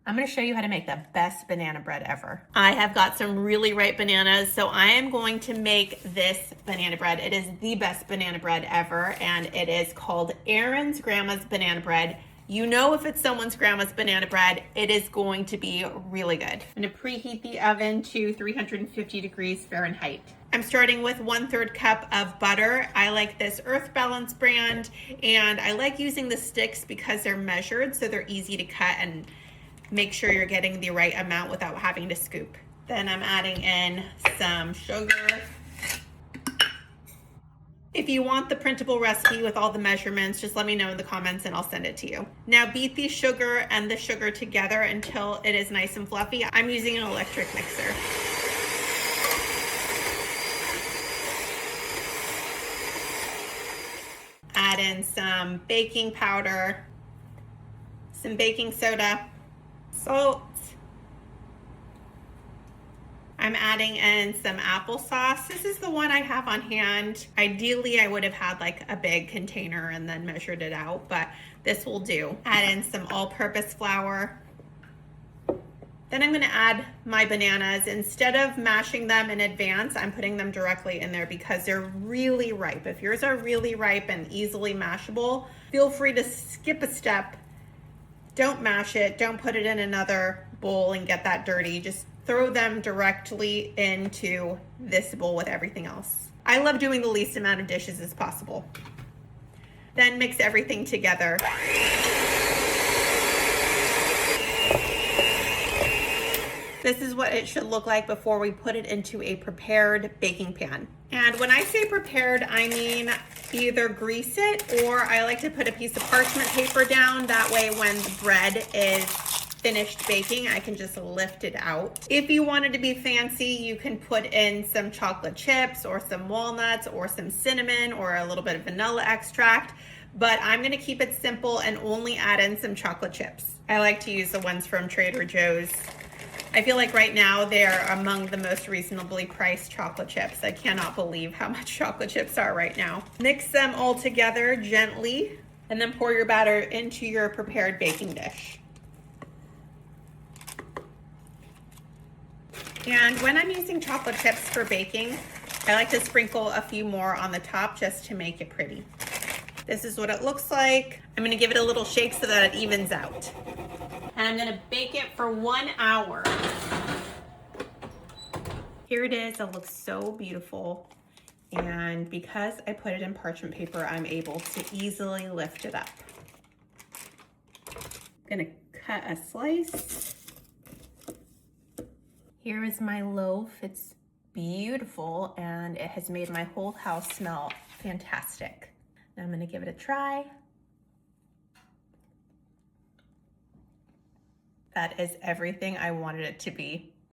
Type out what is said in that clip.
I'm gonna show you how to make the best banana bread ever. I have got some really ripe bananas, so I am going to make this banana bread. It is the best banana bread ever, and it is called Erin's Grandma's Banana Bread. You know, if it's someone's grandma's banana bread, it is going to be really good. I'm gonna preheat the oven to 350 degrees Fahrenheit. I'm starting with 1/3 cup of butter. I like this Earth Balance brand, and I like using the sticks because they're measured, so they're easy to cut and make sure you're getting the right amount without having to scoop. Then I'm adding in some sugar. If you want the printable recipe with all the measurements, just let me know in the comments and I'll send it to you. Now beat the sugar and the sugar together until it is nice and fluffy. I'm using an electric mixer. Add in some baking powder, some baking soda, salt. I'm adding in some applesauce. This is the one I have on hand. Ideally, I would have had like a big container and then measured it out, but this will do. Add in some all-purpose flour. Then I'm gonna add my bananas. Instead of mashing them in advance, I'm putting them directly in there because they're really ripe. If yours are really ripe and easily mashable, feel free to skip a step. Don't mash it, don't put it in another bowl and get that dirty. Just throw them directly into this bowl with everything else. I love doing the least amount of dishes as possible. Then mix everything together. This is what it should look like before we put it into a prepared baking pan. And when I say prepared, I mean either grease it, or I like to put a piece of parchment paper down. That way when the bread is finished baking, I can just lift it out. If you wanted to be fancy, you can put in some chocolate chips or some walnuts or some cinnamon or a little bit of vanilla extract, but I'm gonna keep it simple and only add in some chocolate chips. I like to use the ones from Trader Joe's. I feel like right now they're among the most reasonably priced chocolate chips. I cannot believe how much chocolate chips are right now. Mix them all together gently and then pour your batter into your prepared baking dish. And when I'm using chocolate chips for baking, I like to sprinkle a few more on the top just to make it pretty. This is what it looks like. I'm gonna give it a little shake so that it evens out. And I'm gonna bake it for 1 hour. Here it is, it looks so beautiful. And because I put it in parchment paper, I'm able to easily lift it up. I'm gonna cut a slice. Here is my loaf. It's beautiful and it has made my whole house smell fantastic. Now I'm gonna give it a try. That is everything I wanted it to be.